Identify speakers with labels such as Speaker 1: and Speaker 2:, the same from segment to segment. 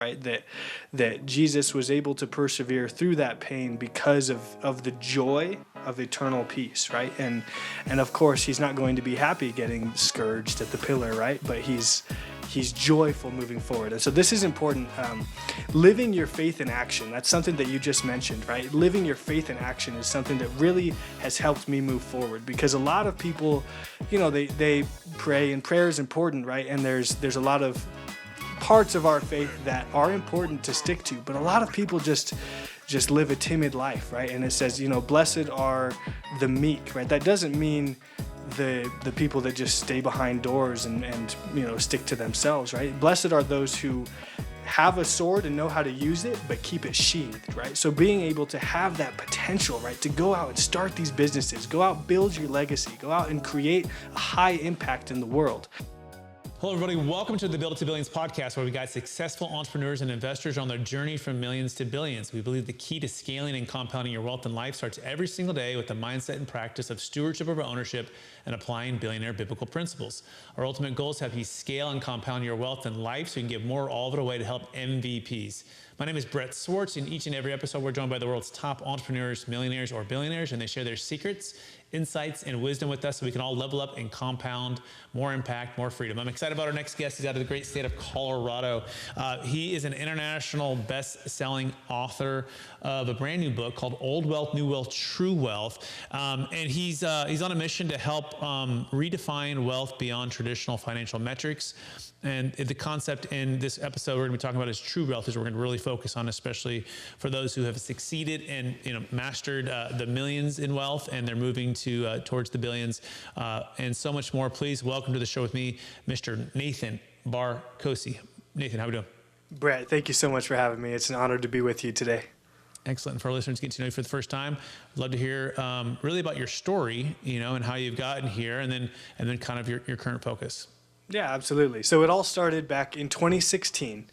Speaker 1: right? That Jesus was able to persevere through that pain because of the joy of eternal peace, right? And of course, he's not going to be happy getting scourged at the pillar, right? But he's joyful moving forward. And so this is important. Living your faith in action, that's something that you just mentioned, right? Living your faith in action is something that really has helped me move forward, because a lot of people, they pray, and prayer is important, right? And there's a lot of parts of our faith that are important to stick to, but a lot of people just live a timid life, right? And it says, blessed are the meek, right? That doesn't mean the people that just stay behind doors and stick to themselves, right? Blessed are those who have a sword and know how to use it, but keep it sheathed, right? So being able to have that potential, right, to go out and start these businesses, go out, build your legacy, go out and create a high impact in the world.
Speaker 2: Hello, everybody. Welcome to the Build It to Billions podcast, where we guide successful entrepreneurs and investors on their journey from millions to billions. We believe the key to scaling and compounding your wealth and life starts every single day with the mindset and practice of stewardship over ownership and applying billionaire biblical principles. Our ultimate goal is to have you scale and compound your wealth and life so you can give more all of it away to help MVPs. My name is Brett Swartz. In each and every episode, we're joined by the world's top entrepreneurs, millionaires, or billionaires, and they share their secrets, insights, and wisdom with us so we can all level up and compound more impact, more freedom. I'm excited about our next guest. He's out of the great state of Colorado. He is an international best-selling author of a brand new book called Old Wealth, New Wealth, True Wealth. And he's on a mission to help redefine wealth beyond traditional financial metrics. And the concept in this episode we're going to be talking about is true wealth, is we're going to really focus on, especially for those who have succeeded and mastered the millions in wealth, and they're moving towards the billions, and so much more. Please welcome to the show with me, Mr. Nathan Barkocy. Nathan, how are we doing?
Speaker 1: Brett, thank you so much for having me. It's an honor to be with you today.
Speaker 2: Excellent. And for our listeners, get to know you for the first time, I'd love to hear really about your story, and how you've gotten here, and then kind of your current focus.
Speaker 1: Yeah, absolutely. So it all started back in 2016,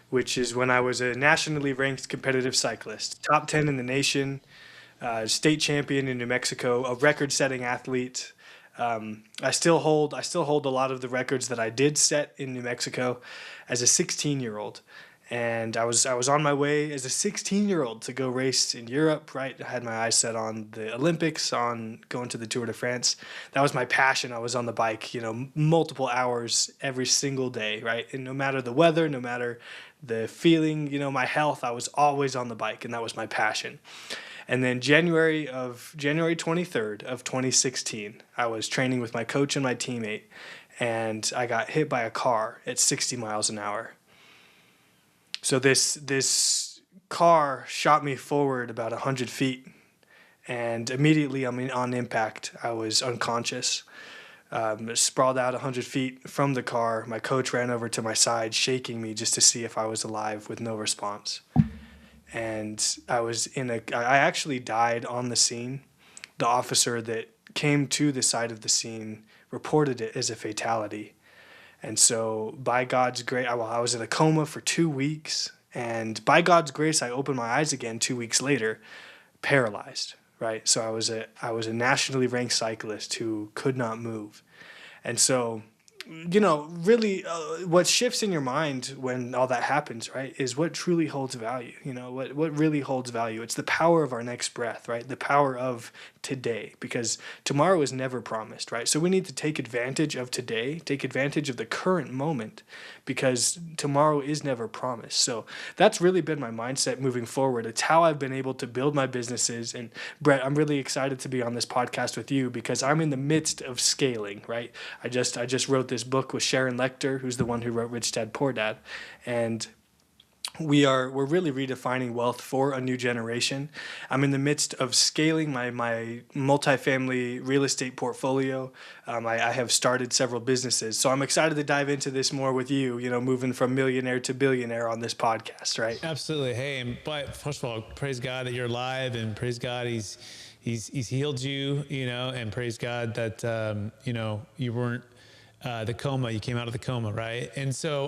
Speaker 1: which is when I was a nationally ranked competitive cyclist, top 10 in the nation, state champion in New Mexico, a record-setting athlete. I still hold a lot of the records that I did set in New Mexico as a 16-year-old. And I was on my way as a 16-year-old to go race in Europe, right? I had my eyes set on the Olympics, on going to the Tour de France. That was my passion. I was on the bike, multiple hours every single day, right? And no matter the weather, no matter the feeling, my health, I was always on the bike, and that was my passion. And then January 23rd of 2016, I was training with my coach and my teammate, and I got hit by a car at 60 miles an hour. So this car shot me forward about 100 feet, and immediately on impact, I was unconscious, sprawled out 100 feet from the car. My coach ran over to my side, shaking me just to see if I was alive, with no response. And I actually died on the scene. The officer that came to the side of the scene reported it as a fatality. And so by God's grace, I was in a coma for 2 weeks, and by God's grace, I opened my eyes again 2 weeks later, paralyzed, right? So I was a nationally ranked cyclist who could not move. And so, really what shifts in your mind when all that happens, right, is what truly holds value. What really holds value. It's the power of our next breath, right? The power of today, because tomorrow is never promised, right? So we need to take advantage of today, take advantage of the current moment, because tomorrow is never promised. So that's really been my mindset moving forward. It's how I've been able to build my businesses. And Brett, I'm really excited to be on this podcast with you, because I'm in the midst of scaling, right? I just wrote this book with Sharon Lecter, who's the one who wrote Rich Dad Poor Dad, and we're really redefining wealth for a new generation. I'm in the midst of scaling my multifamily real estate portfolio. I have started several businesses, so I'm excited to dive into this more with you. Moving from millionaire to billionaire on this podcast, right?
Speaker 2: Absolutely. Hey, but first of all, praise God that you're alive, and praise God He's healed you, and praise God that you weren't. The coma, you came out of the coma, right? And so,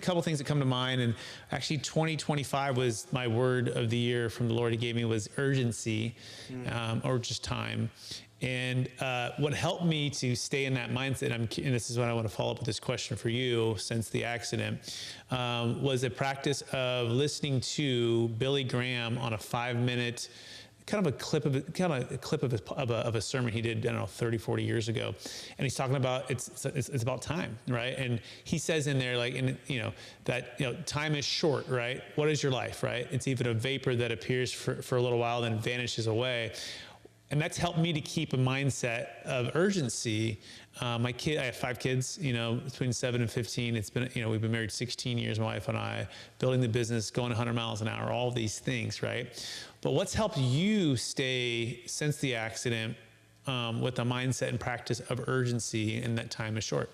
Speaker 2: couple things that come to mind, and actually 2025 was my word of the year from the Lord. He gave me was urgency, or just time. And what helped me to stay in that mindset, and this is what I want to follow up with this question for you since the accident, was a practice of listening to Billy Graham on a 5-minute kind of a clip of a sermon he did, I don't know, 30, 40 years ago. And he's talking about, it's about time, right? And he says in there, like, that time is short, right? What is your life, right? It's even a vapor that appears for a little while, then vanishes away. And that's helped me to keep a mindset of urgency. I have 5 kids, between 7 and 15. It's been, we've been married 16 years, my wife and I, building the business, going 100 miles an hour, all these things, right? But what's helped you stay since the accident with a mindset and practice of urgency and that time is short?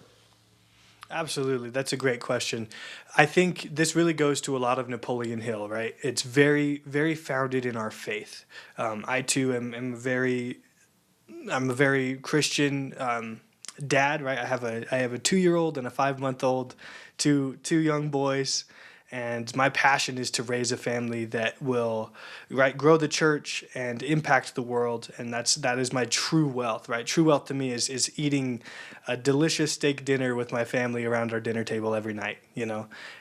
Speaker 1: Absolutely. That's a great question. I think this really goes to a lot of Napoleon Hill, right? It's very, very founded in our faith. I too am I'm a very Christian dad, right? I have a 2-year-old and a 5-month-old, two young boys. And my passion is to raise a family that will, right, grow the church and impact the world. And that is my true wealth, right? True wealth to me is eating a delicious steak dinner with my family around our dinner table every night,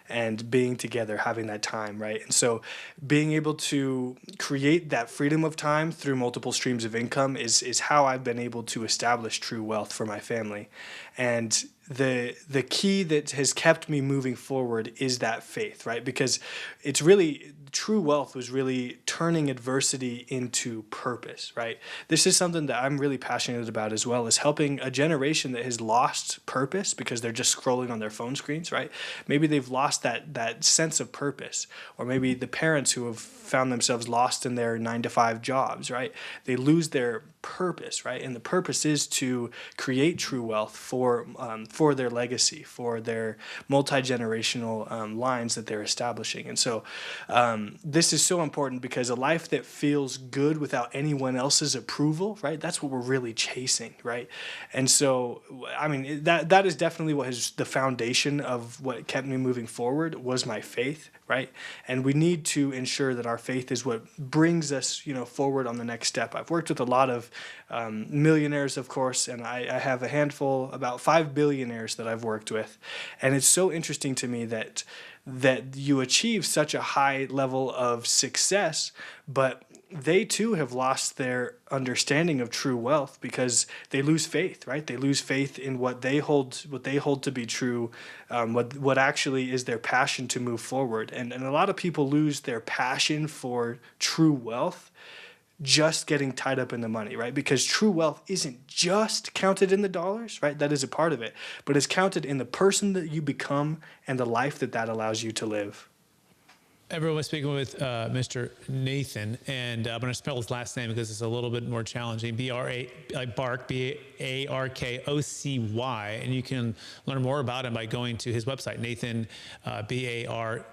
Speaker 1: and being together, having that time, right? And so being able to create that freedom of time through multiple streams of income is how I've been able to establish true wealth for my family. And the key that has kept me moving forward is that faith, right? Because it's really, true wealth was really turning adversity into purpose, right? This is something that I'm really passionate about as well, is helping a generation that has lost purpose because they're just scrolling on their phone screens, right? Maybe they've lost that sense of purpose, or maybe the parents who have found themselves lost in their 9-to-5 jobs, right? They lose their purpose, right? And the purpose is to create true wealth for their legacy, for their multi-generational lines that they're establishing. And so this is so important, because a life that feels good without anyone else's approval, right? That's what we're really chasing, right? And so, I mean, that is definitely what is the foundation of what kept me moving forward, was my faith, right? And we need to ensure that our faith is what brings us, forward on the next step. I've worked with a lot of millionaires, of course, and I have a handful, about 5 billionaires that I've worked with. And it's so interesting to me that you achieve such a high level of success, but they too have lost their understanding of true wealth because they lose faith, right? They lose faith in what they hold to be true, what actually is their passion to move forward. And a lot of people lose their passion for true wealth just getting tied up in the money, right? Because true wealth isn't just counted in the dollars, right? That is a part of it, but it's counted in the person that you become and the life that allows you to live.
Speaker 2: Everyone was speaking with Mr. Nathan, and I'm going to spell his last name because it's a little bit more challenging. Barkocy, and you can learn more about him by going to his website, Nathan, Barkocy.com,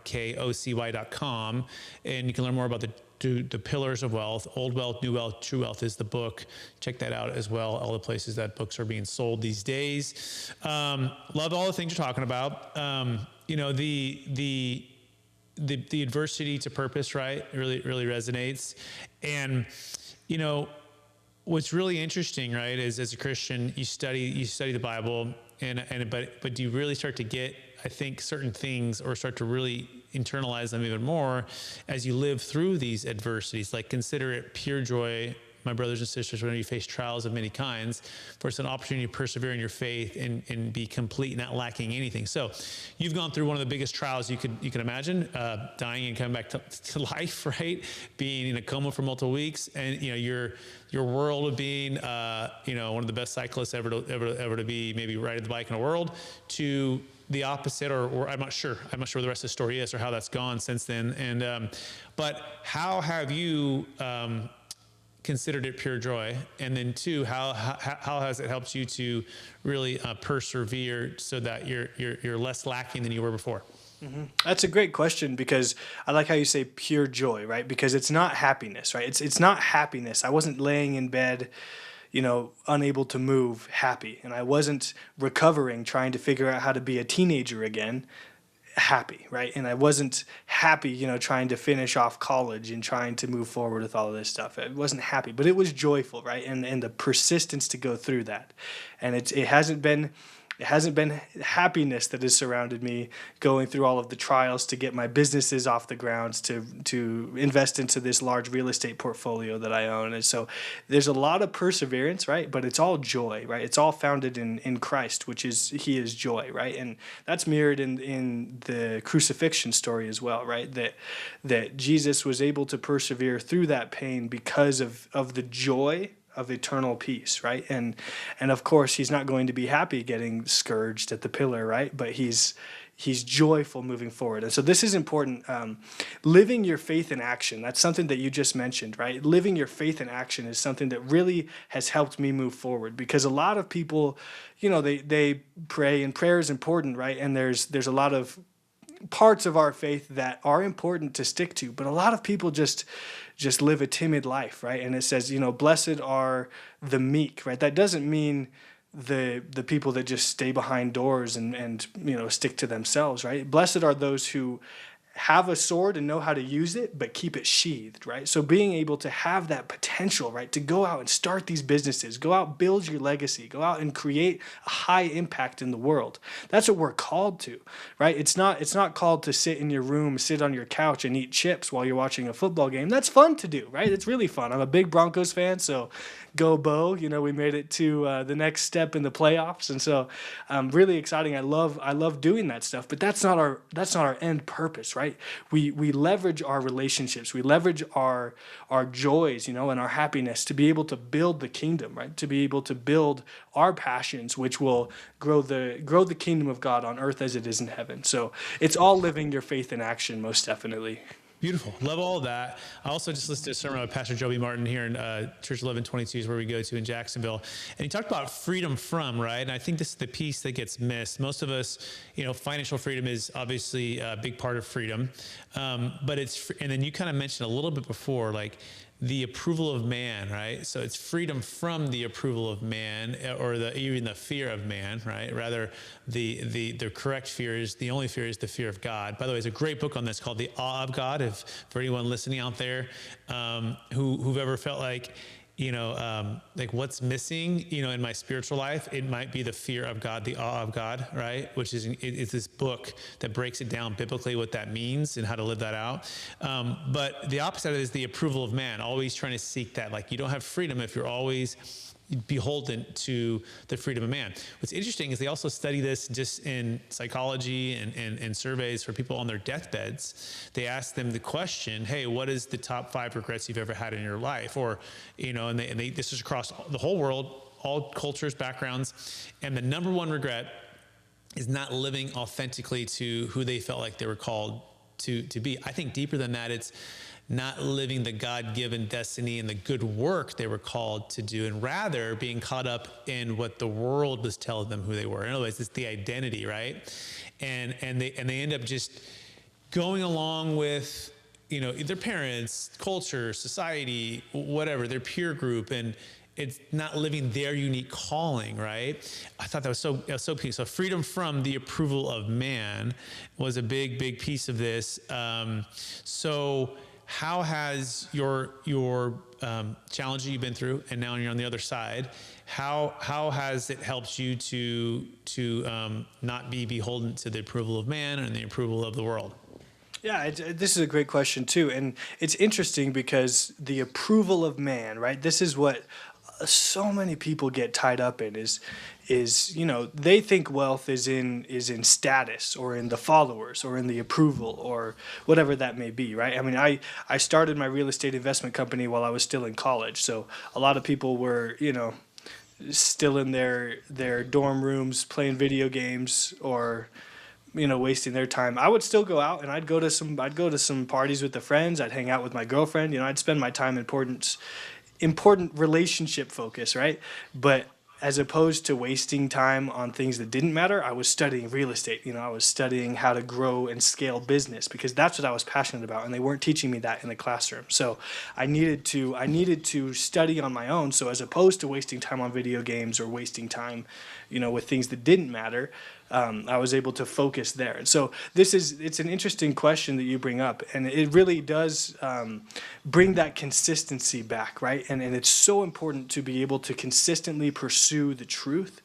Speaker 2: and you can learn more about the pillars of wealth. Old Wealth, New Wealth, True Wealth is the book. Check that out as well. All the places that books are being sold these days. Love all the things you're talking about. The adversity to purpose, right? Really resonates. And, what's really interesting, right, is as a Christian, you study the Bible, but do you really start to get, I think, certain things, or start to really internalize them even more as you live through these adversities? Like, consider it pure joy, my brothers and sisters, whenever you face trials of many kinds, for it's an opportunity to persevere in your faith and be complete, not lacking anything. So you've gone through one of the biggest trials you can imagine, dying and coming back to life, right? Being in a coma for multiple weeks, and your world of being one of the best cyclists ever to be maybe riding the bike in the world, to the opposite, or I'm not sure where the rest of the story is or how that's gone since then. And but how have you considered it pure joy? And then 2, how has it helped you to really persevere so that you're less lacking than you were before?
Speaker 1: Mm-hmm. That's a great question, because I like how you say pure joy, right? Because it's not happiness, right? It's not happiness. I wasn't laying in bed, unable to move, happy, and I wasn't recovering, trying to figure out how to be a teenager again, happy, right? And I wasn't happy, trying to finish off college and trying to move forward with all of this stuff. I wasn't happy, but it was joyful, right? And the persistence to go through that. And it hasn't been happiness that has surrounded me going through all of the trials to get my businesses off the grounds, to invest into this large real estate portfolio that I own. And so there's a lot of perseverance, right? But it's all joy, right? It's all founded in Christ, which is, he is joy, right? And that's mirrored in the crucifixion story as well, right? That Jesus was able to persevere through that pain because of the joy of eternal peace, right? And of course, he's not going to be happy getting scourged at the pillar, right? But he's joyful moving forward. And so this is important. Living your faith in action, that's something that you just mentioned, right? Living your faith in action is something that really has helped me move forward, because a lot of people, they pray, and prayer is important, right? And there's a lot of parts of our faith that are important to stick to, but a lot of people just live a timid life, right? And it says, blessed are the meek, right? That doesn't mean the people that just stay behind doors and stick to themselves, right? Blessed are those who have a sword and know how to use it, but keep it sheathed, right? So being able to have that potential, right, to go out and start these businesses, go out, build your legacy, go out and create a high impact in the world. That's what we're called to, right? It's not called to sit in your room, sit on your couch and eat chips while you're watching a football game. That's fun to do, right? It's really fun. I'm a big Broncos fan, so go Bo. We made it to the next step in the playoffs, and so really exciting. I love doing that stuff, but that's not our end purpose, right? We leverage our relationships, we leverage our joys, and our happiness to be able to build the kingdom, right? To be able to build our passions, which will grow the kingdom of God on earth as it is in heaven. So it's all living your faith in action, most definitely.
Speaker 2: Beautiful. Love all of that. I also just listened to a sermon by Pastor Joby Martin here in Church 1122 is where we go to in Jacksonville. And he talked about freedom from, right? And I think this is the piece that gets missed. Most of us, financial freedom is obviously a big part of freedom. But and then you kind of mentioned a little bit before, like the approval of man, right? So it's freedom from the approval of man, or even the fear of man, right? Rather, the correct fear is, the only fear is the fear of God. By the way, there's a great book on this called The Awe of God. For anyone listening out there, who've ever felt like, like what's missing, in my spiritual life, it might be the fear of God, the awe of God, right? Which is, it's this book that breaks it down biblically, what that means and how to live that out. But the opposite of it is the approval of man, always trying to seek that. Like, you don't have freedom if you're always beholden to the freedom of man. What's interesting is they also study this just in psychology and surveys for people on their deathbeds. They ask them the question, hey, what is the top 5 regrets you've ever had in your life? Or, and this is across the whole world, all cultures, backgrounds. And the number one regret is not living authentically to who they felt like they were called to be. I think deeper than that, it's not living the God-given destiny and the good work they were called to do, and rather being caught up in what the world was telling them who they were. In other words, it's the identity, right? And they end up just going along with, their parents, culture, society, whatever, their peer group, and it's not living their unique calling, right? I thought that was so key. So freedom from the approval of man was a big piece of this. So how has your challenge that you've been through, and now you're on the other side, how has it helped you to not be beholden to the approval of man and the approval of the world?
Speaker 1: Yeah, this is a great question too, and it's interesting because the approval of man, right? This is what so many people get tied up in is they think wealth is in status or in the followers or in the approval or whatever that may be, right? I mean, I started my real estate investment company while I was still in college, so a lot of people were still in their dorm rooms playing video games or wasting their time. I would still go out and I'd go to some parties with the friends. I'd hang out with my girlfriend. I'd spend my time important relationship focus, right? But as opposed to wasting time on things that didn't matter, I was studying real estate. I was studying how to grow and scale business because that's what I was passionate about, and they weren't teaching me that in the classroom. So I needed to study on my own. So as opposed to wasting time on video games or wasting time, with things that didn't matter, I was able to focus there. And so it's an interesting question that you bring up, and it really does bring that consistency back, right? And it's so important to be able to consistently pursue the truth.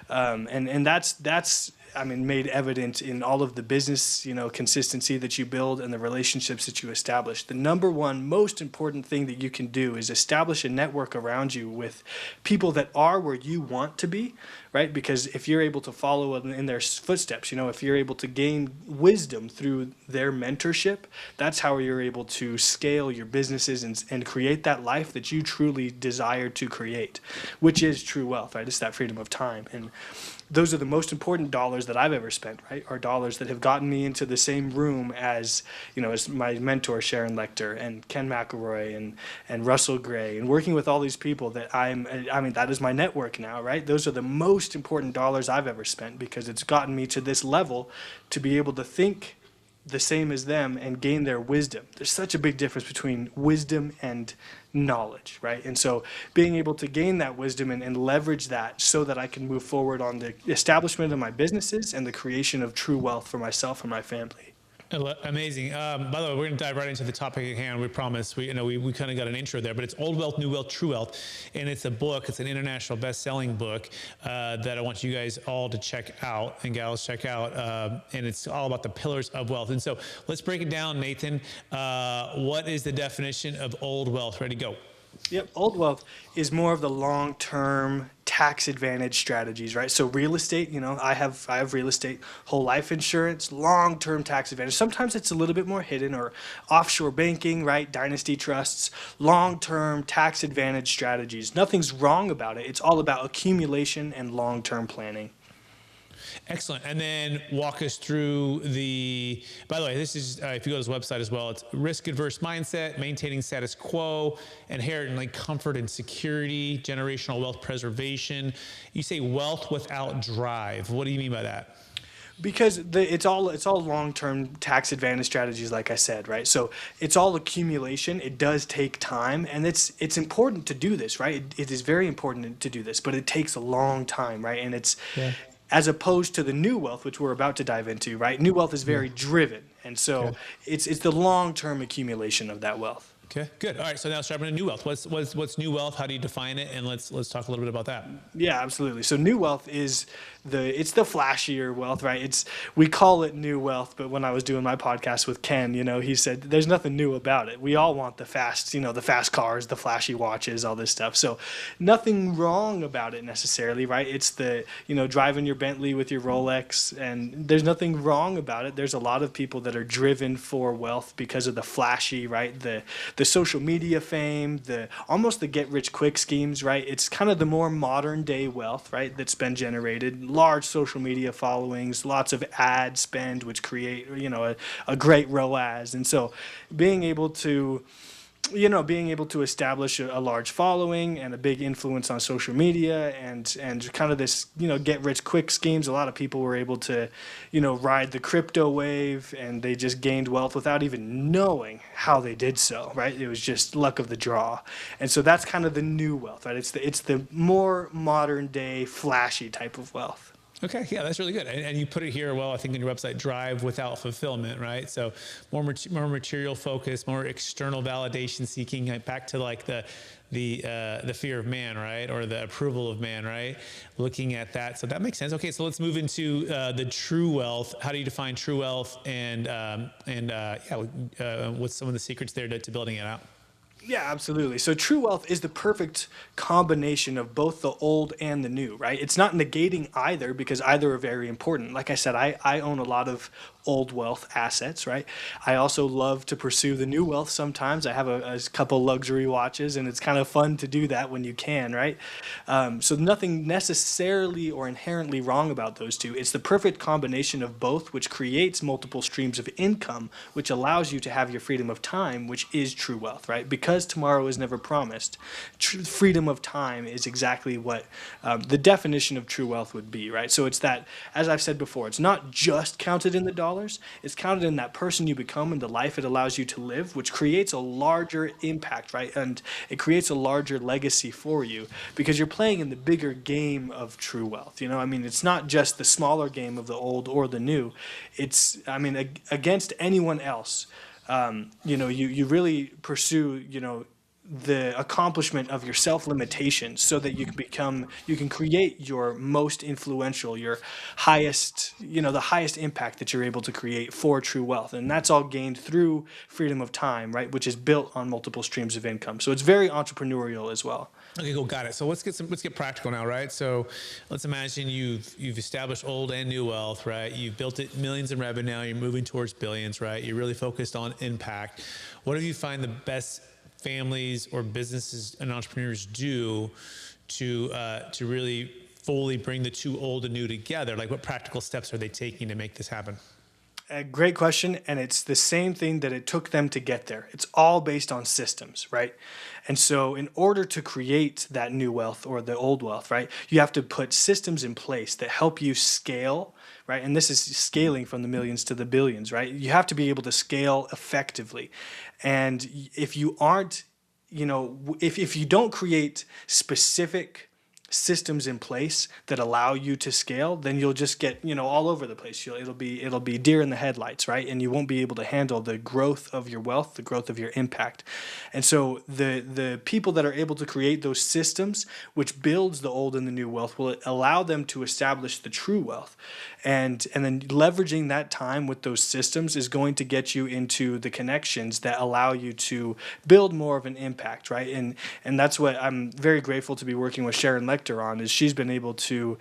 Speaker 1: And that's I mean, made evident in all of the business, consistency that you build and the relationships that you establish. The number one most important thing that you can do is establish a network around you with people that are where you want to be, right? Because if you're able to follow in their footsteps, if you're able to gain wisdom through their mentorship, that's how you're able to scale your businesses and create that life that you truly desire to create, which is true wealth, right? It's that freedom of time. And those are the most important dollars that I've ever spent, right? Are dollars that have gotten me into the same room as, as my mentor, Sharon Lechter and Ken McElroy and Russell Gray, and working with all these people that that is my network now, right? Those are the most important dollars I've ever spent, because it's gotten me to this level to be able to think the same as them and gain their wisdom. There's such a big difference between wisdom and knowledge, right? And so being able to gain that wisdom and leverage that so that I can move forward on the establishment of my businesses and the creation of true wealth for myself and my family.
Speaker 2: Amazing. By the way, we're going to dive right into the topic at hand. We promise. We kind of got an intro there, but it's Old Wealth, New Wealth, True Wealth, and it's a book. It's an international best-selling book that I want you guys all to check out and gals check out. And it's all about the pillars of wealth. And so let's break it down, Nathan. What is the definition of old wealth? Ready, go.
Speaker 1: Yep. Old wealth is more of the long-term tax advantage strategies, right? So real estate, I have real estate, whole life insurance, long-term tax advantage. Sometimes it's a little bit more hidden, or offshore banking, right? Dynasty trusts, long-term tax advantage strategies. Nothing's wrong about it. It's all about accumulation and long-term planning.
Speaker 2: Excellent. And then walk us through by the way, this is, if you go to his website as well, it's risk-averse mindset, maintaining status quo, inheriting comfort and security, generational wealth preservation. You say wealth without drive. What do you mean by that?
Speaker 1: Because it's all long-term tax advantage strategies, like I said, right? So it's all accumulation. It does take time, and it's important to do this, right? It is very important to do this, but it takes a long time, right? And it's as opposed to the new wealth, which we're about to dive into, right? New wealth is very driven, and so it's the long-term accumulation of that wealth.
Speaker 2: Okay, good. All right, so now let's dive into new wealth. What's new wealth? How do you define it? And let's talk a little bit about that.
Speaker 1: Yeah, absolutely. So new wealth is it's the flashier wealth, right? We call it new wealth, but when I was doing my podcast with Ken, he said there's nothing new about it. We all want the fast cars, the flashy watches, all this stuff. So nothing wrong about it necessarily, right? It's the driving your Bentley with your Rolex, and there's nothing wrong about it. There's a lot of people that are driven for wealth because of the flashy, right? The social media fame, almost the get rich quick schemes, right? It's kind of the more modern day wealth, right? That's been generated. Large social media followings, lots of ad spend, which create, a great ROAS. And so being able to establish a large following and a big influence on social media and kind of this, get rich quick schemes. A lot of people were able to, ride the crypto wave, and they just gained wealth without even knowing how they did so, right? It was just luck of the draw. And so that's kind of the new wealth, right? It's the more modern day flashy type of wealth.
Speaker 2: Okay, yeah, that's really good. And you put it here, well, I think on your website, drive without fulfillment, right? So more material focus, more external validation seeking, back to the fear of man, right? Or the approval of man, right? Looking at that. So that makes sense. Okay, so let's move into the true wealth. How do you define true wealth? And what's some of the secrets there to building it out?
Speaker 1: Yeah, absolutely. So true wealth is the perfect combination of both the old and the new, right? It's not negating either, because either are very important. Like I said, I own a lot of old wealth assets, right? I also love to pursue the new wealth sometimes. I have a couple luxury watches, and it's kind of fun to do that when you can, right? So nothing necessarily or inherently wrong about those two. It's the perfect combination of both, which creates multiple streams of income, which allows you to have your freedom of time, which is true wealth, right? Because tomorrow is never promised, freedom of time is exactly what the definition of true wealth would be, right? So it's that, as I've said before, it's not just counted in the dollars. dollars. It's counted in that person you become and the life it allows you to live, which creates a larger impact, right? And it creates a larger legacy for you because you're playing in the bigger game of true wealth. I mean, it's not just the smaller game of the old or the new. It's, I mean, against anyone else. You really pursue, the accomplishment of your self-limitation so that you can create your most influential, your highest, the highest impact that you're able to create for true wealth. And that's all gained through freedom of time, right? Which is built on multiple streams of income. So it's very entrepreneurial as well.
Speaker 2: Okay, cool, got it. So let's get practical now, right? So let's imagine you've established old and new wealth, right? You've built it millions in revenue. Now you're moving towards billions, right? You're really focused on impact. What do you find the best families or businesses and entrepreneurs do to really fully bring the two old and new together? Like, what practical steps are they taking to make this happen?
Speaker 1: A great question, and it's the same thing that it took them to get there. It's all based on systems, right? And so in order to create that new wealth or the old wealth, right, you have to put systems in place that help you scale, right? And this is scaling from the millions to the billions, right? You have to be able to scale effectively. And if you aren't, if you don't create specific systems in place that allow you to scale, then you'll just get, all over the place. It'll be deer in the headlights, right? And you won't be able to handle the growth of your wealth, the growth of your impact. And so the people that are able to create those systems, which builds the old and the new wealth, will allow them to establish the true wealth. And then leveraging that time with those systems is going to get you into the connections that allow you to build more of an impact, right? And that's what I'm very grateful to be working with Sharon Lechter on, is she's been able to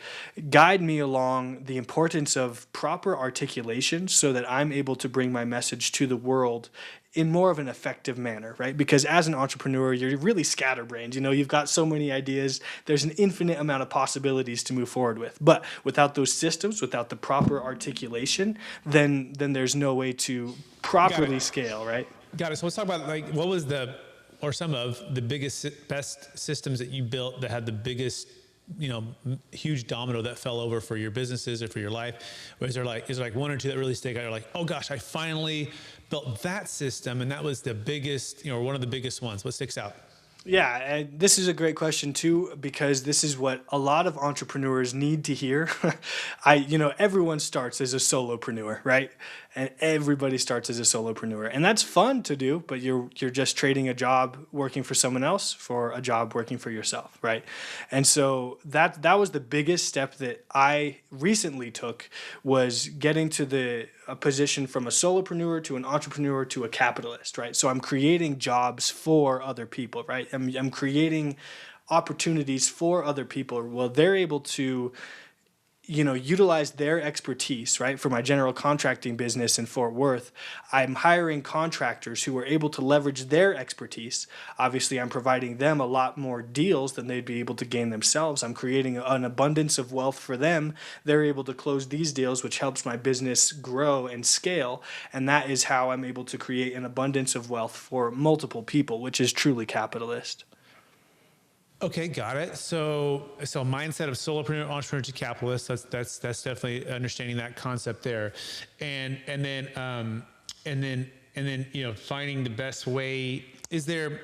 Speaker 1: guide me along the importance of proper articulation so that I'm able to bring my message to the world in more of an effective manner, right? Because as an entrepreneur, you're really scatterbrained. You've got so many ideas. There's an infinite amount of possibilities to move forward with. But without those systems, without the proper articulation, then there's no way to properly scale, right?
Speaker 2: Got it. So let's talk about, like, what was some of the biggest, best systems that you built that had the biggest, huge domino that fell over for your businesses or for your life? Or is there like one or two that really stick out? You're like, oh gosh, I finally built that system, and that was the biggest, one of the biggest ones. What sticks out?
Speaker 1: Yeah, and this is a great question too, because this is what a lot of entrepreneurs need to hear. Everyone starts as a solopreneur, right? And everybody starts as a solopreneur, and that's fun to do. But you're just trading a job working for someone else for a job working for yourself, right? And so that was the biggest step that I recently took, was getting to a position from a solopreneur to an entrepreneur to a capitalist, right? So I'm creating jobs for other people, right? I'm creating opportunities for other people. Well, they're able to utilize their expertise, right? For my general contracting business in Fort Worth, I'm hiring contractors who are able to leverage their expertise. Obviously, I'm providing them a lot more deals than they'd be able to gain themselves. I'm creating an abundance of wealth for them. They're able to close these deals, which helps my business grow and scale. And that is how I'm able to create an abundance of wealth for multiple people, which is truly capitalist.
Speaker 2: Okay, got it. So mindset of solopreneur, entrepreneur to capitalist. That's definitely understanding that concept there, and then finding the best way. Was there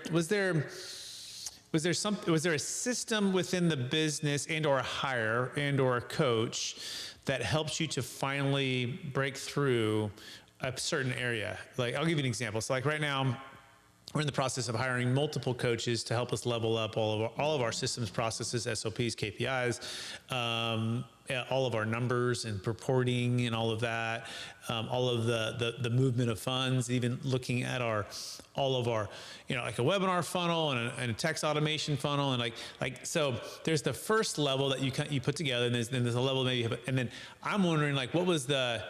Speaker 2: a system within the business and or a hire and or a coach that helps you to finally break through a certain area? Like, I'll give you an example. So like right now, we're in the process of hiring multiple coaches to help us level up all of our systems, processes, SOPs, KPIs, all of our numbers and reporting and all of that, all of the movement of funds, even looking at all of our, like a webinar funnel and a text automation funnel, and like so. There's the first level that you put together, and then there's a level maybe, and then I'm wondering, like, was there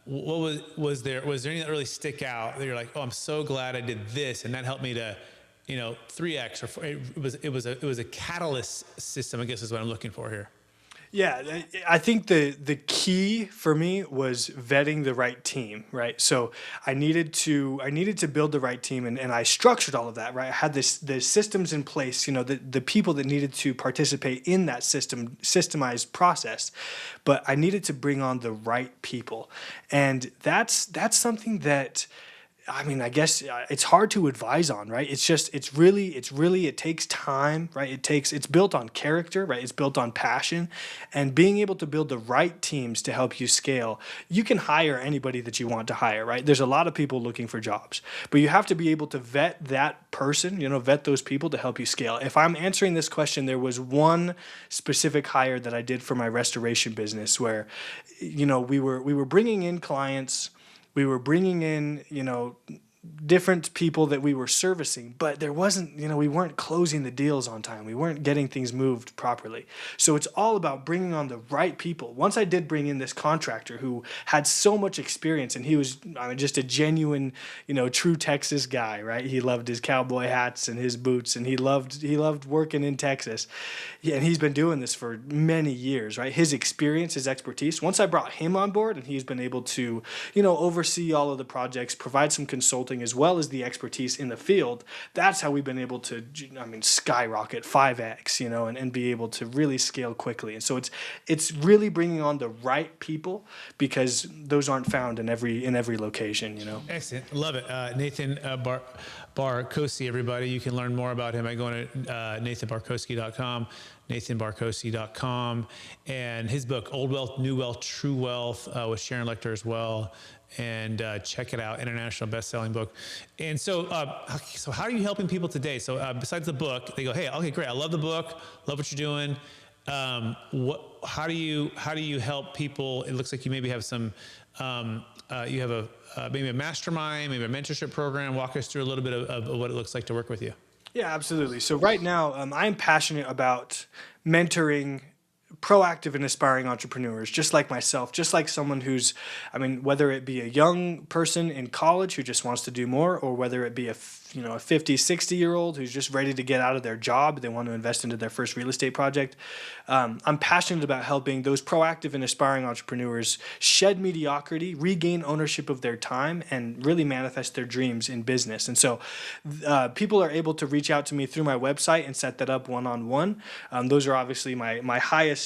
Speaker 2: anything that really stick out that you're like, oh, I'm so glad I did this, and that helped me to 3x, or it was a catalyst system, I guess is what I'm looking for here.
Speaker 1: Yeah, I think the key for me was vetting the right team, right? So I needed to build the right team, and I structured all of that, right? I had the systems in place, the people that needed to participate in that systemized process, but I needed to bring on the right people, and that's something that. I mean, I guess it's hard to advise on, right? It's really, it takes time, right? It's built on character, right? It's built on passion, and being able to build the right teams to help you scale. You can hire anybody that you want to hire, right? There's a lot of people looking for jobs, but you have to be able to vet that person, vet those people to help you scale. If I'm answering this question, there was one specific hire that I did for my restoration business where, we were bringing in clients, we were bringing in, different people that we were servicing, but there wasn't, we weren't closing the deals on time. We weren't getting things moved properly. So it's all about bringing on the right people. Once I did bring in this contractor who had so much experience, and he was, just a genuine, true Texas guy, right? He loved his cowboy hats and his boots, and he loved working in Texas. Yeah, and he's been doing this for many years, right? His experience, his expertise. Once I brought him on board, and he's been able to, oversee all of the projects, provide some consulting as well as the expertise in the field. That's how we've been able to, skyrocket 5x, and be able to really scale quickly. And so it's really bringing on the right people, because those aren't found in every location.
Speaker 2: Excellent. Love it. Nathan Barkocy, everybody. You can learn more about him by going to nathanbarkocy.com, nathanbarkocy.com, and his book, Old Wealth, New Wealth, True Wealth, with Sharon Lechter as well. And check it out, international best-selling book. And so how are you helping people today? So besides the book, they go, hey, okay, great. I love the book. Love what you're doing. How do you help people? It looks like you maybe have some, you have maybe a mastermind, maybe a mentorship program. Walk us through a little bit of what it looks like to work with you.
Speaker 1: Yeah, absolutely. So right now, I'm passionate about mentoring proactive and aspiring entrepreneurs, just like myself, just like someone who's, whether it be a young person in college who just wants to do more, or whether it be a 50, 60-year-old who's just ready to get out of their job, they want to invest into their first real estate project. I'm passionate about helping those proactive and aspiring entrepreneurs shed mediocrity, regain ownership of their time, and really manifest their dreams in business. And so people are able to reach out to me through my website and set that up one-on-one. Those are obviously my highest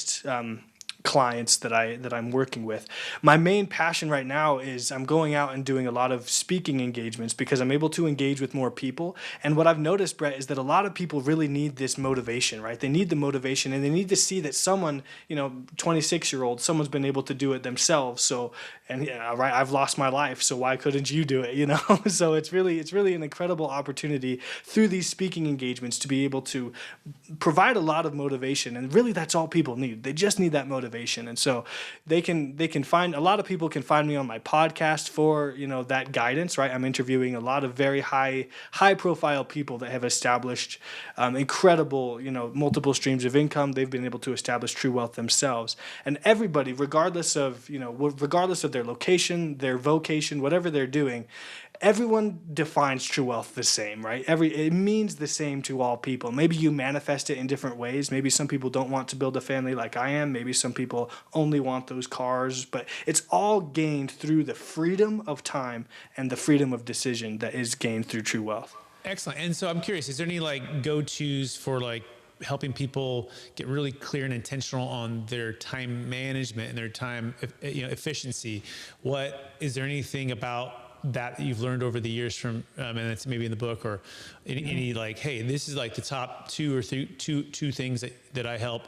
Speaker 1: clients that I'm working with. My main passion right now is I'm going out and doing a lot of speaking engagements, because I'm able to engage with more people. And what I've noticed, Brett, is that a lot of people really need this motivation, right? They need the motivation, and they need to see that someone, 26-year-old, someone's been able to do it themselves. So, right, I've lost my life, so why couldn't you do it? So it's really an incredible opportunity through these speaking engagements to be able to provide a lot of motivation. And really, that's all people need. They just need that motivation. And so they can find, a lot of people can find me on my podcast for, that guidance, right? I'm interviewing a lot of very high profile people that have established incredible, multiple streams of income. They've been able to establish true wealth themselves. And everybody, regardless of their location, their vocation, whatever they're doing, everyone defines true wealth the same, right? It means the same to all people. Maybe you manifest it in different ways. Maybe some people don't want to build a family like I am. Maybe some people only want those cars, but it's all gained through the freedom of time and the freedom of decision that is gained through true wealth.
Speaker 2: Excellent. And so I'm curious, is there any go-tos for helping people get really clear and intentional on their time management and their time, efficiency? Is there anything about that you've learned over the years from, and it's maybe in the book, or any hey, this is the top two things that I help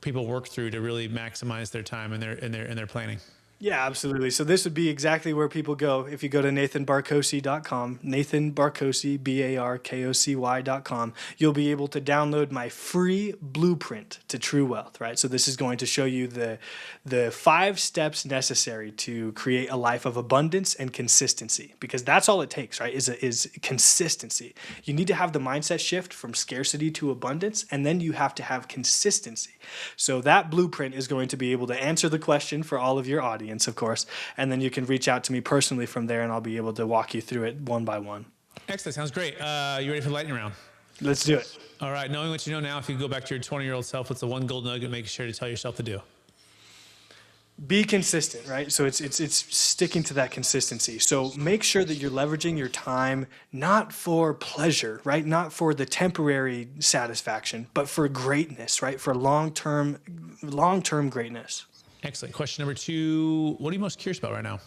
Speaker 2: people work through to really maximize their time and their planning?
Speaker 1: Yeah, absolutely. So this would be exactly where people go. If you go to nathanbarkocy.com, nathanbarkocy, BARKOCY.com, you'll be able to download my free blueprint to true wealth, right? So this is going to show you the 5 steps necessary to create a life of abundance and consistency, because that's all it takes, right? Is consistency. You need to have the mindset shift from scarcity to abundance, and then you have to have consistency. So that blueprint is going to be able to answer the question for all of your audience, of course, and then you can reach out to me personally from there, and I'll be able to walk you through it one by one.
Speaker 2: Excellent. Sounds great. You ready for the lightning round?
Speaker 1: Let's do it.
Speaker 2: All right. Knowing what you know now, if you go back to your 20-year-old self, what's the one gold nugget make sure to tell yourself to do?
Speaker 1: Be consistent, right? So it's sticking to that consistency. So make sure that you're leveraging your time not for pleasure, right? Not for the temporary satisfaction, but for greatness, right? For long-term greatness.
Speaker 2: Excellent. Question number 2, what are you most curious about right now?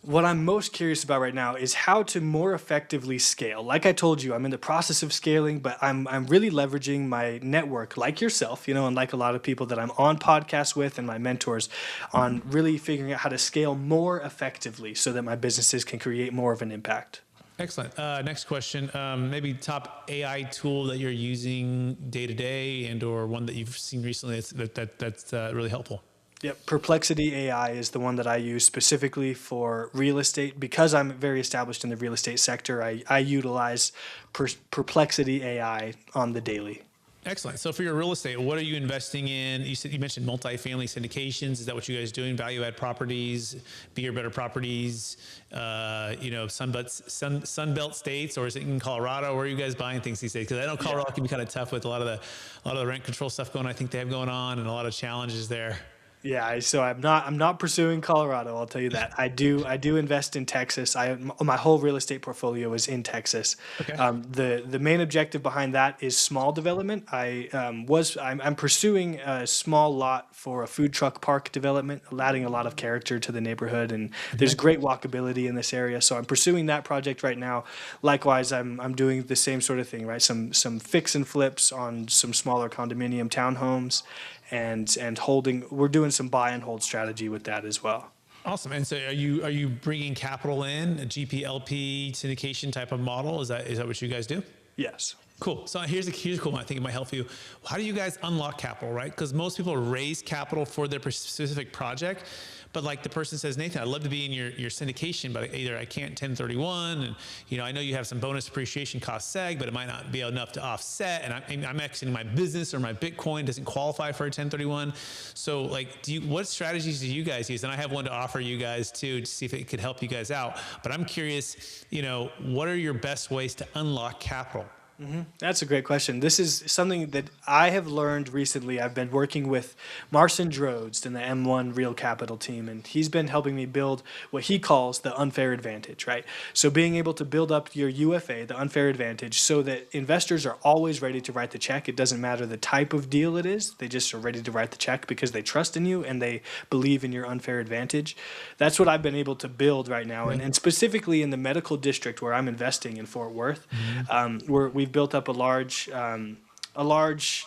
Speaker 1: What I'm most curious about right now is how to more effectively scale. Like I told you, I'm in the process of scaling, but I'm really leveraging my network, like yourself, and like a lot of people that I'm on podcasts with and my mentors, on really figuring out how to scale more effectively so that my businesses can create more of an impact.
Speaker 2: Excellent. Next question. Maybe top AI tool that you're using day to day, and or one that you've seen recently that's really helpful.
Speaker 1: Yep, Perplexity AI is the one that I use specifically for real estate. Because I'm very established in the real estate sector, I utilize Perplexity AI on the daily.
Speaker 2: Excellent. So for your real estate, what are you investing in? You mentioned multifamily syndications. Is that what you guys are doing? Value add properties, bigger, better properties, Sunbelt states, or is it in Colorado? Where are you guys buying things these days? Because I know Colorado can be kind of tough with a lot of the rent control stuff I think they have going on, and a lot of challenges there.
Speaker 1: Yeah, so I'm not pursuing Colorado. I'll tell you that. I do invest in Texas. My whole real estate portfolio is in Texas.
Speaker 2: Okay.
Speaker 1: The main objective behind that is small development. I'm pursuing a small lot for a food truck park development, adding a lot of character to the neighborhood, and there's great walkability in this area. So I'm pursuing that project right now. Likewise, I'm doing the same sort of thing, right? Some fix and flips on some smaller condominium townhomes, and we're doing some buy and hold strategy with that as well.
Speaker 2: Awesome. And so are you bringing capital in, a GP/LP syndication type of model? Is that what you guys do?
Speaker 1: Yes.
Speaker 2: Cool. So here's a cool one I think it might help you. How do you guys unlock capital, right? Because most people raise capital for their specific project, but like the person says, Nathan, I'd love to be in your syndication, but either I can't 1031, and I know you have some bonus depreciation cost seg, but it might not be enough to offset, and I'm exiting my business, or my Bitcoin doesn't qualify for a 1031. So like, what strategies do you guys use? And I have one to offer you guys too, to see if it could help you guys out. But I'm curious, what are your best ways to unlock capital?
Speaker 1: That's a great question. This is something that I have learned recently. I've been working with Marcin Drodes in the M1 Real Capital team, and he's been helping me build what he calls the unfair advantage, right? So being able to build up your UFA, the unfair advantage, so that investors are always ready to write the check. It doesn't matter the type of deal it is. They just are ready to write the check because they trust in you and they believe in your unfair advantage. That's what I've been able to build right now. And specifically in the medical district where I'm investing in Fort Worth, we've built up a large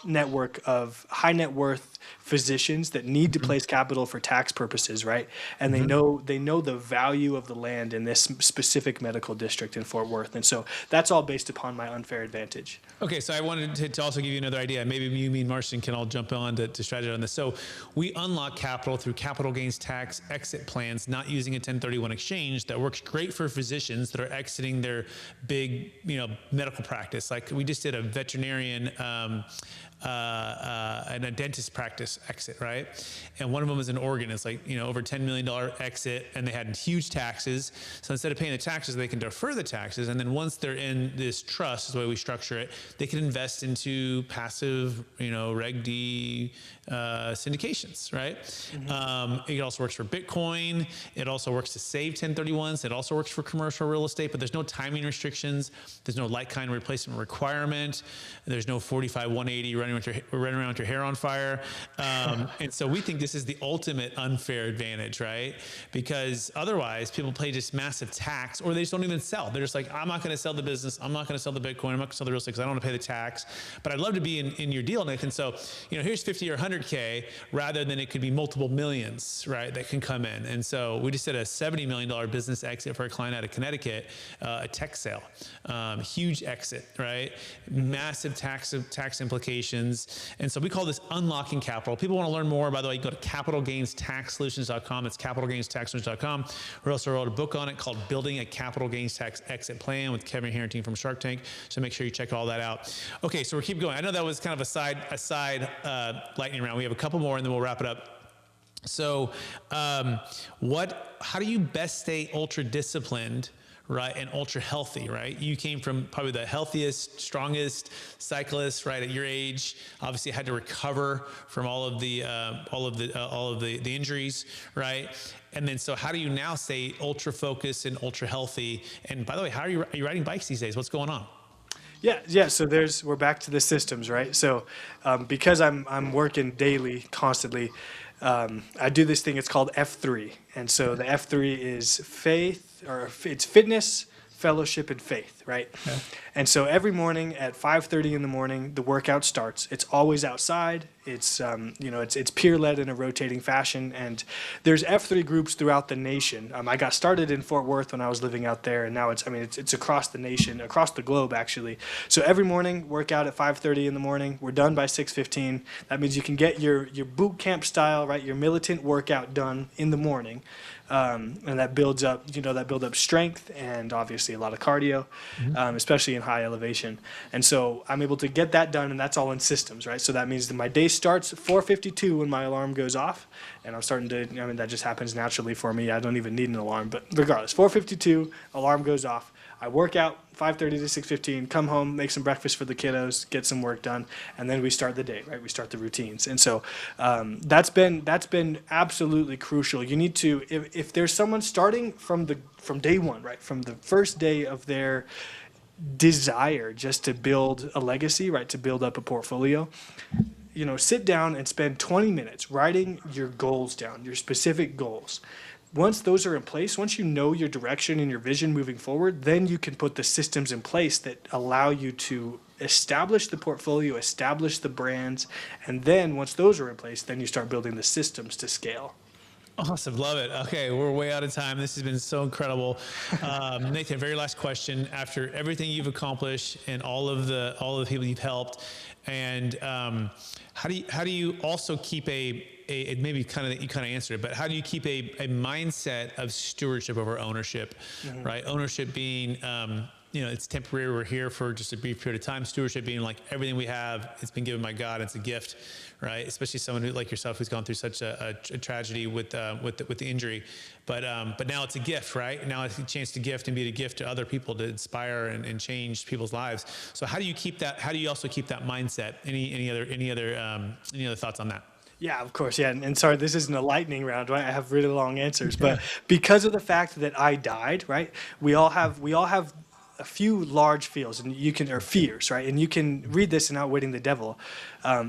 Speaker 1: network of high net worth physicians that need to place capital for tax purposes, right? And they know the value of the land in this specific medical district in Fort Worth, and so that's all based upon my unfair advantage.
Speaker 2: Okay, so I wanted to also give you another idea. Maybe you, me, and Marcin can all jump on to strategize on this. So we unlock capital through capital gains tax exit plans, not using a 1031 exchange. That works great for physicians that are exiting their big, medical practice. Like we just did a veterinarian and a dentist practice exit, right? And one of them was in Oregon. It's like, over $10 million exit, and they had huge taxes. So instead of paying the taxes, they can defer the taxes. And then once they're in this trust, is the way we structure it, they can invest into passive, Reg D syndications, right? It also works for Bitcoin. It also works to save 1031s. It also works for commercial real estate, but there's no timing restrictions. There's no like-kind replacement requirement. There's no 45-180 running around with your hair on fire. And so we think this is the ultimate unfair advantage, right? Because otherwise people pay just massive tax, or they just don't even sell. They're just like, I'm not going to sell the business. I'm not going to sell the Bitcoin. I'm not going to sell the real estate because I don't want to pay the tax, but I'd love to be in your deal, Nathan. So, here's 50 or 100K rather than it could be multiple millions, right? That can come in. And so we just did a $70 million business exit for a client out of Connecticut, a tech sale, huge exit, right? Massive tax implications. And so we call this unlocking capital. People want to learn more, by the way, you go to capitalgainstaxsolutions.com. It's capitalgainstaxsolutions.com. We also wrote a book on it called Building a Capital Gains Tax Exit Plan with Kevin Harrington from Shark Tank. So make sure you check all that out. Okay, so we'll keep going. I know that was kind of a side lightning round. We have a couple more and then we'll wrap it up. So how do you best stay ultra disciplined right, and ultra healthy, right? You came from probably the healthiest, strongest cyclist, right, at your age. Obviously, had to recover from all of the injuries, right? And then, so how do you now stay ultra focused and ultra healthy? And by the way, how are you riding bikes these days? What's going on?
Speaker 1: Yeah. So we're back to the systems, right? So because I'm working daily, constantly, I do this thing. It's called F3, and so the F3 is faith, or it's fitness, fellowship, and faith, right?
Speaker 2: Okay.
Speaker 1: And so every morning at 5:30 in the morning, the workout starts. It's always outside. It's it's peer led in a rotating fashion, and there's F3 groups throughout the nation. I got started in Fort Worth when I was living out there, and now it's across the nation, across the globe actually. So every morning, workout at 5:30 in the morning. We're done by 6:15. That means you can get your boot camp style, right, your militant workout done in the morning. And that builds up, strength and obviously a lot of cardio, especially in high elevation. And so I'm able to get that done, and that's all in systems, right? So that means that my day starts at 4:52 when my alarm goes off, and I'm starting to, that just happens naturally for me. I don't even need an alarm, but regardless, 4:52, alarm goes off. I work out 5:30 to 6:15, come home, make some breakfast for the kiddos, get some work done, and then we start the day, right? We start the routines. And so that's been absolutely crucial. You need to, if there's someone starting from day one, right, from the first day of their desire just to build a legacy, right, to build up a portfolio, sit down and spend 20 minutes writing your goals down, your specific goals. Once those are in place, once you know your direction and your vision moving forward, then you can put the systems in place that allow you to establish the portfolio, establish the brands, and then once those are in place, then you start building the systems to scale.
Speaker 2: Awesome. Love it. Okay. We're way out of time. This has been so incredible. Nathan, very last question. After everything you've accomplished and all of the people you've helped, and how do you also keep maybe you kind of answered it, but how do you keep a mindset of stewardship over ownership, right? Ownership being, it's temporary. We're here for just a brief period of time. Stewardship being like everything we have, it's been given by God. It's a gift, right? Especially someone who, like yourself, who's gone through such a tragedy with the injury, but now it's a gift, right? Now it's a chance to gift and be a gift to other people, to inspire and change people's lives. So how do you keep that? How do you also keep that mindset? Any other thoughts on that?
Speaker 1: Yeah, of course. Yeah. And sorry, this isn't a lightning round, right? I have really long answers, but because of the fact that I died, right? We all have a few large fears, or fears, right? And you can read this in Outwitting the Devil,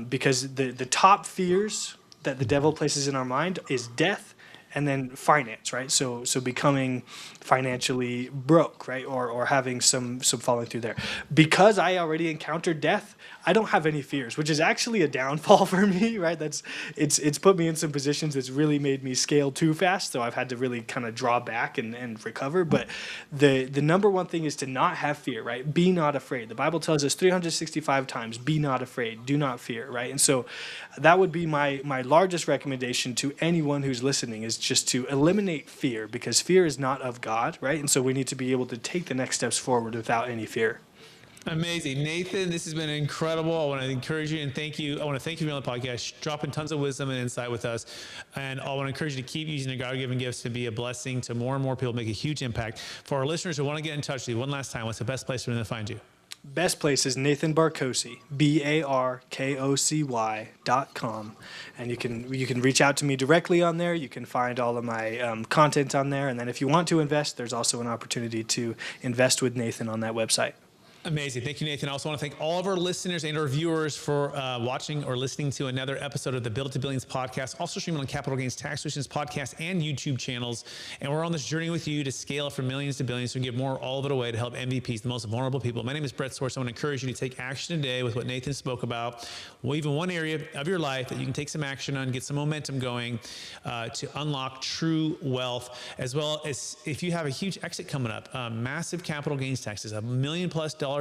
Speaker 1: because the top fears that the devil places in our mind is death and then finance, right? So becoming financially broke, right? Or having some falling through there. Because I already encountered death, I don't have any fears, which is actually a downfall for me, right? It's put me in some positions that's really made me scale too fast, so I've had to really kind of draw back and recover. But the number one thing is to not have fear, right? Be not afraid. The Bible tells us 365 times, be not afraid, do not fear, right? And so that would be my largest recommendation to anyone who's listening, is just to eliminate fear, because fear is not of God, right? And so we need to be able to take the next steps forward without any fear.
Speaker 2: Amazing. Nathan, this has been incredible. I want to encourage you and thank you. I want to thank you for being on the podcast, dropping tons of wisdom and insight with us. And I want to encourage you to keep using the God-given gifts to be a blessing to more and more people, make a huge impact. For our listeners who want to get in touch with you, one last time, what's the best place for them to find you?
Speaker 1: Best place is Nathan Barkocy, BARKOCY.com. And you can reach out to me directly on there. You can find all of my content on there. And then if you want to invest, there's also an opportunity to invest with Nathan on that website.
Speaker 2: Amazing. Thank you, Nathan. I also want to thank all of our listeners and our viewers for watching or listening to another episode of the Build to Billions podcast, also streaming on Capital Gains Tax Solutions podcast and YouTube channels. And we're on this journey with you to scale from millions to billions, so we give more, all of it away to help MVPs, the most vulnerable people. My name is Brett Source. I want to encourage you to take action today with what Nathan spoke about. Well, even one area of your life that you can take some action on, get some momentum going to unlock true wealth, as well as if you have a huge exit coming up, massive capital gains taxes, $1 million+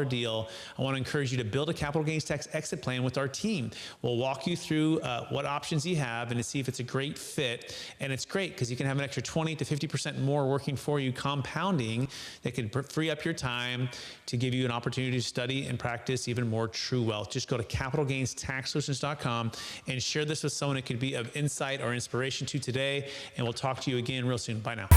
Speaker 2: deal. I want to encourage you to build a capital gains tax exit plan with our team. We'll walk you through what options you have and to see if it's a great fit. And it's great because you can have an extra 20 to 50% more working for you, compounding, that can free up your time to give you an opportunity to study and practice even more true wealth. Just go to capitalgainstaxsolutions.com and share this with someone it could be of insight or inspiration to today. And we'll talk to you again real soon. Bye now.